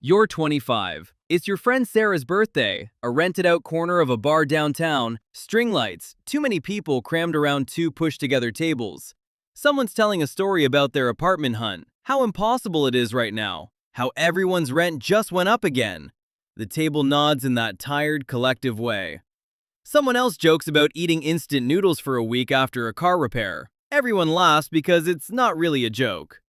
You're 25. It's your friend Sarah's birthday. A rented-out corner of a bar downtown, string lights, too many people crammed around two pushed-together tables. Someone's telling a story about their apartment hunt, how impossible it is right now, how everyone's rent just went up again. The table nods in that tired, collective way. Someone else jokes about eating instant noodles for a week after a car repair. Everyone laughs because it's not really a joke.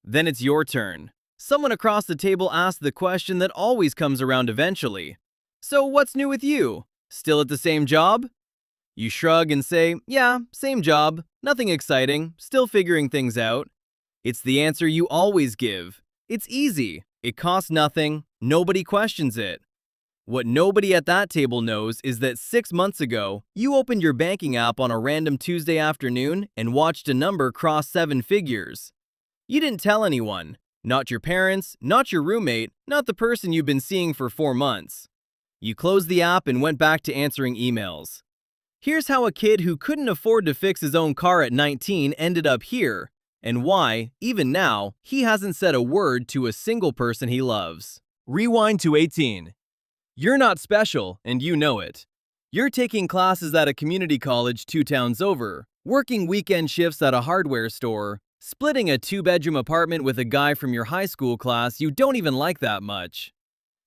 Then it's your turn. Someone across the table asks the question that always comes around eventually. So what's new with you? Still at the same job? You shrug and say, yeah, same job, nothing exciting, still figuring things out. It's the answer you always give. It's easy, it costs nothing, nobody questions it. What nobody at that table knows is that 6 months ago, you opened your banking app on a random Tuesday afternoon and watched a number cross 7 figures. You didn't tell anyone. Not your parents, not your roommate, not the person you've been seeing for 4 months. You closed the app and went back to answering emails. Here's how a kid who couldn't afford to fix his own car at 19 ended up here, and why, even now, he hasn't said a word to a single person he loves. Rewind to 18. You're not special, and you know it. You're taking classes at a community college 2 towns over, working weekend shifts at a hardware store, splitting a 2-bedroom apartment with a guy from your high school class you don't even like that much.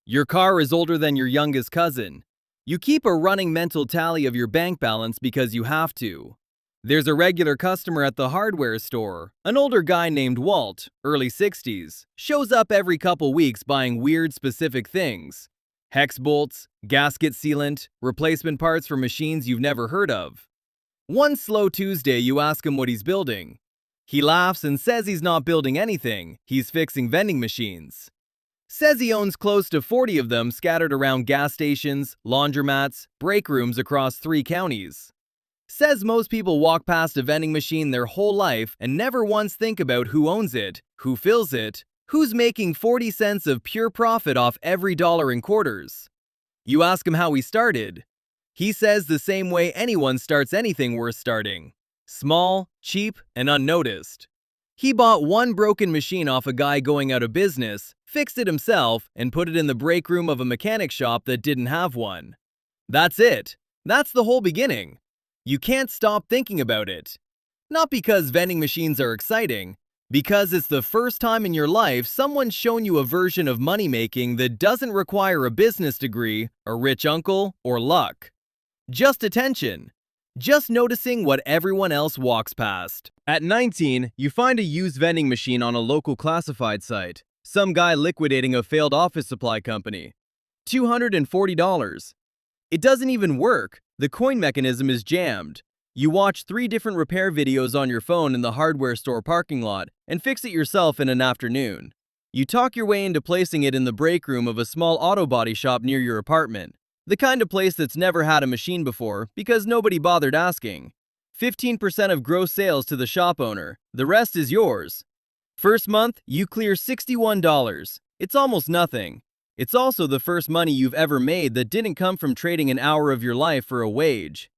Your car is older than your youngest cousin. You keep a running mental tally of your bank balance because you have to. There's a regular customer at the hardware store, an older guy named Walt, early 60s, shows up every couple weeks buying weird specific things. Hex bolts, gasket sealant, replacement parts for machines you've never heard of. One slow Tuesday you ask him what he's building. He laughs and says he's not building anything, he's fixing vending machines. Says he owns close to 40 of them scattered around gas stations, laundromats, break rooms across 3 counties. Says most people walk past a vending machine their whole life and never once think about who owns it, who fills it, who's making 40 cents of pure profit off every dollar in quarters. You ask him how he started. He says the same way anyone starts anything worth starting. Small, cheap, and unnoticed. He bought one broken machine off a guy going out of business, fixed it himself, and put it in the break room of a mechanic shop that didn't have one. That's it. That's the whole beginning. You can't stop thinking about it. Not because vending machines are exciting, because it's the first time in your life someone's shown you a version of money making that doesn't require a business degree, a rich uncle, or luck. Just attention. Just noticing what everyone else walks past. At 19, you find a used vending machine on a local classified site. Some guy liquidating a failed office supply company. $240. It doesn't even work. The coin mechanism is jammed. You watch 3 different repair videos on your phone in the hardware store parking lot and fix it yourself in an afternoon. You talk your way into placing it in the break room of a small auto body shop near your apartment. The kind of place that's never had a machine before because nobody bothered asking. 15% of gross sales to the shop owner. The rest is yours. First month, you clear $61. It's almost nothing. It's also the first money you've ever made that didn't come from trading an hour of your life for a wage.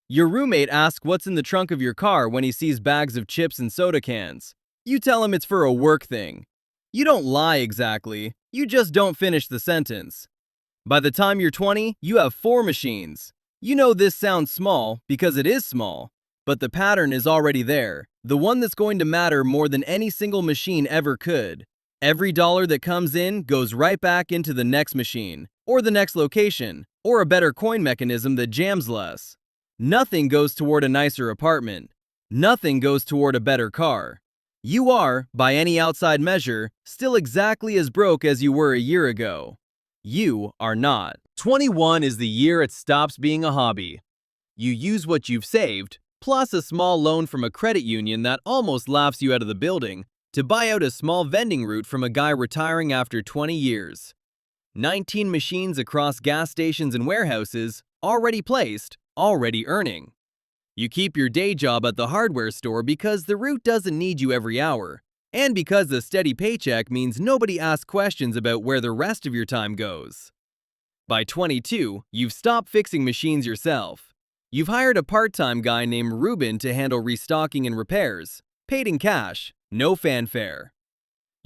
Your roommate asks what's in the trunk of your car when he sees bags of chips and soda cans. You tell him it's for a work thing. You don't lie exactly, you just don't finish the sentence. By the time you're 20, you have 4 machines. You know this sounds small because it is small, but the pattern is already there, the one that's going to matter more than any single machine ever could. Every dollar that comes in goes right back into the next machine, or the next location, or a better coin mechanism that jams less. Nothing goes toward a nicer apartment. Nothing goes toward a better car. You are, by any outside measure, still exactly as broke as you were a year ago. You are not. 21 is the year it stops being a hobby. You use what you've saved, plus a small loan from a credit union that almost laughs you out of the building, to buy out a small vending route from a guy retiring after 20 years. 19 machines across gas stations and warehouses, already placed, already earning. You keep your day job at the hardware store because the route doesn't need you every hour. And because a steady paycheck means nobody asks questions about where the rest of your time goes. By 22, you've stopped fixing machines yourself. You've hired a part-time guy named Ruben to handle restocking and repairs, paid in cash, no fanfare.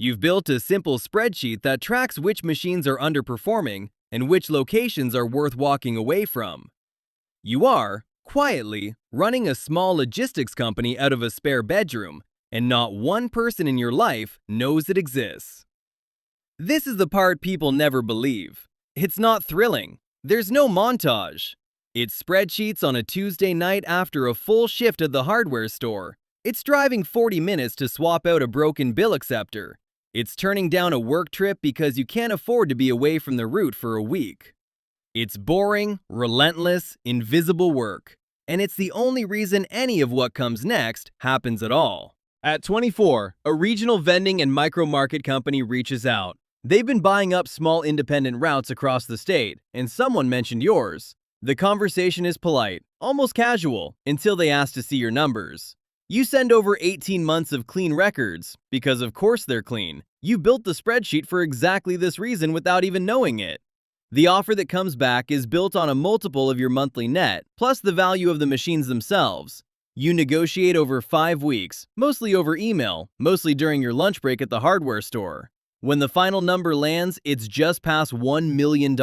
You've built a simple spreadsheet that tracks which machines are underperforming and which locations are worth walking away from. You are, quietly, running a small logistics company out of a spare bedroom, and not one person in your life knows it exists. This is the part people never believe. It's not thrilling. There's no montage. It's spreadsheets on a Tuesday night after a full shift at the hardware store. It's driving 40 minutes to swap out a broken bill acceptor. It's turning down a work trip because you can't afford to be away from the route for a week. It's boring, relentless, invisible work. And it's the only reason any of what comes next happens at all. At 24, a regional vending and micro market company reaches out. They've been buying up small independent routes across the state, and someone mentioned yours. The conversation is polite, almost casual, until they ask to see your numbers. You send over 18 months of clean records, because of course they're clean. You built the spreadsheet for exactly this reason without even knowing it. The offer that comes back is built on a multiple of your monthly net, plus the value of the machines themselves. You negotiate over 5 weeks, mostly over email, mostly during your lunch break at the hardware store. When the final number lands, it's just past $1 million.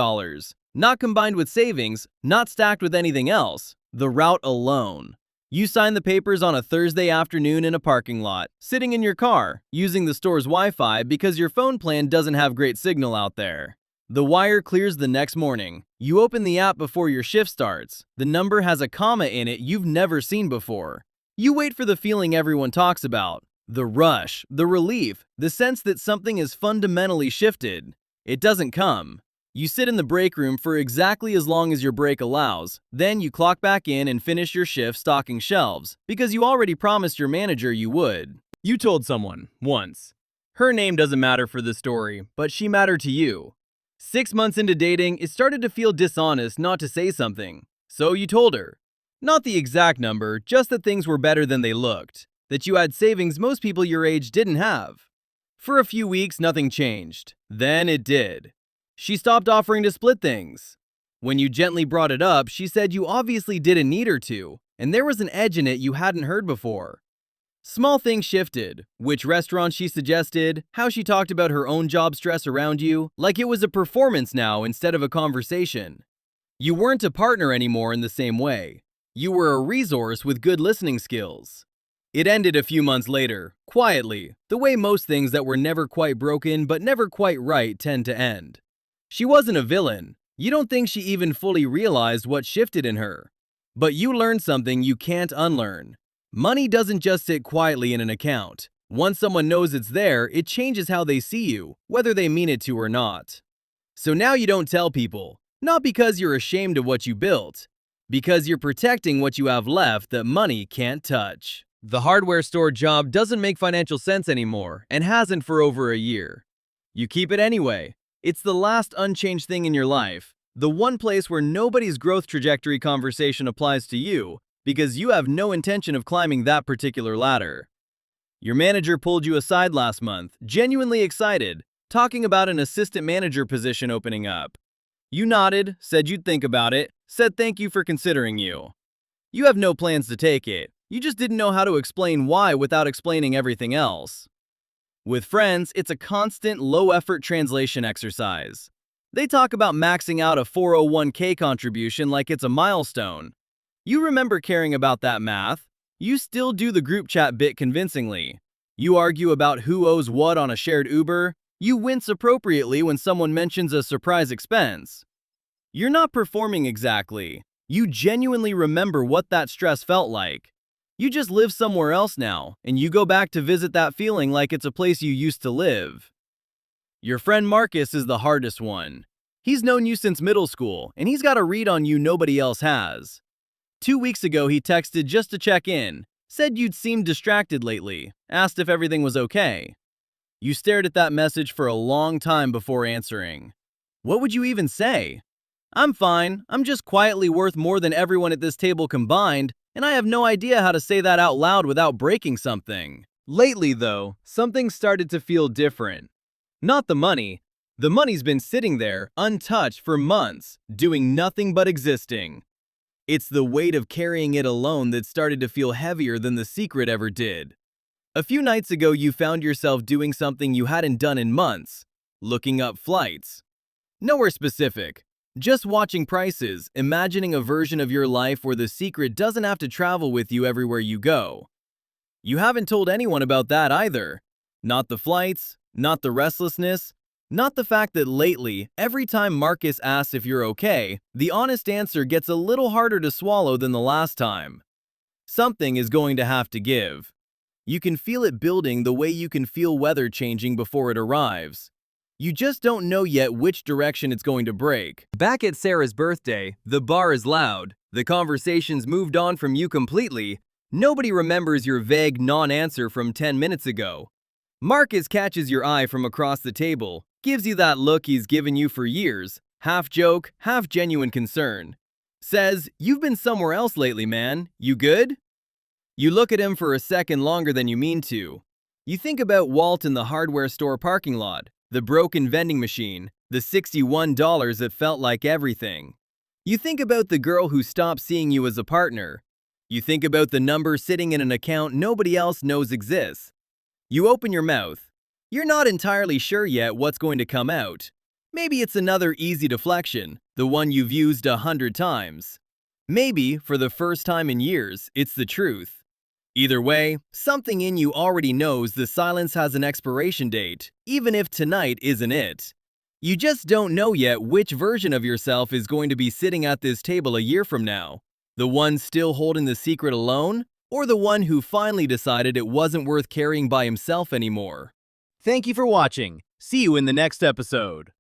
Not combined with savings, not stacked with anything else. The route alone. You sign the papers on a Thursday afternoon in a parking lot, sitting in your car, using the store's Wi-Fi because your phone plan doesn't have great signal out there. The wire clears the next morning. You open the app before your shift starts. The number has a comma in it you've never seen before. You wait for the feeling everyone talks about. The rush, the relief, the sense that something is fundamentally shifted. It doesn't come. You sit in the break room for exactly as long as your break allows. Then you clock back in and finish your shift stocking shelves because you already promised your manager you would. You told someone, once. Her name doesn't matter for the story, but she mattered to you. 6 months into dating, it started to feel dishonest not to say something. So you told her. Not the exact number, just that things were better than they looked. That you had savings most people your age didn't have. For a few weeks, nothing changed. Then it did. She stopped offering to split things. When you gently brought it up, she said you obviously didn't need her to, and there was an edge in it you hadn't heard before. Small things shifted. Which restaurant she suggested, how she talked about her own job stress around you, like it was a performance now instead of a conversation. You weren't a partner anymore in the same way. You were a resource with good listening skills. It ended a few months later, quietly, the way most things that were never quite broken but never quite right tend to end. She wasn't a villain. You don't think she even fully realized what shifted in her. But you learned something you can't unlearn. Money doesn't just sit quietly in an account. Once someone knows it's there, it changes how they see you, whether they mean it to or not. So now you don't tell people, not because you're ashamed of what you built, because you're protecting what you have left that money can't touch. The hardware store job doesn't make financial sense anymore, and hasn't for over a year. You keep it anyway. It's the last unchanged thing in your life, the one place where nobody's growth trajectory conversation applies to you, because you have no intention of climbing that particular ladder. Your manager pulled you aside last month, genuinely excited, talking about an assistant manager position opening up. You nodded, said you'd think about it, said thank you for considering you. You have no plans to take it. You just didn't know how to explain why without explaining everything else. With friends, it's a constant, low-effort translation exercise. They talk about maxing out a 401k contribution like it's a milestone. You remember caring about that math. You still do the group chat bit convincingly. You argue about who owes what on a shared Uber. You wince appropriately when someone mentions a surprise expense. You're not performing exactly. You genuinely remember what that stress felt like. You just live somewhere else now, and you go back to visit that feeling like it's a place you used to live. Your friend Marcus is the hardest one. He's known you since middle school, and he's got a read on you nobody else has. 2 weeks ago, he texted just to check in, said you'd seemed distracted lately, asked if everything was okay. You stared at that message for a long time before answering. What would you even say? I'm fine. I'm just quietly worth more than everyone at this table combined, and I have no idea how to say that out loud without breaking something. Lately, though, something started to feel different. Not the money. The money's been sitting there, untouched for months, doing nothing but existing. It's the weight of carrying it alone that started to feel heavier than the secret ever did. A few nights ago, you found yourself doing something you hadn't done in months, looking up flights. Nowhere specific, just watching prices, imagining a version of your life where the secret doesn't have to travel with you everywhere you go. You haven't told anyone about that either. Not the flights, not the restlessness, not the fact that lately, every time Marcus asks if you're okay, the honest answer gets a little harder to swallow than the last time. Something is going to have to give. You can feel it building the way you can feel weather changing before it arrives. You just don't know yet which direction it's going to break. Back at Sarah's birthday, the bar is loud. The conversation's moved on from you completely. Nobody remembers your vague non-answer from 10 minutes ago. Marcus catches your eye from across the table, gives you that look he's given you for years, half joke, half genuine concern. Says, "You've been somewhere else lately, man. You good?" You look at him for a second longer than you mean to. You think about Walt in the hardware store parking lot, the broken vending machine, the $61 that felt like everything. You think about the girl who stopped seeing you as a partner. You think about the number sitting in an account nobody else knows exists. You open your mouth. You're not entirely sure yet what's going to come out. Maybe it's another easy deflection, the one you've used 100 times. Maybe, for the first time in years, it's the truth. Either way, something in you already knows the silence has an expiration date, even if tonight isn't it. You just don't know yet which version of yourself is going to be sitting at this table a year from now. The one still holding the secret alone, or the one who finally decided it wasn't worth carrying by himself anymore? Thank you for watching. See you in the next episode.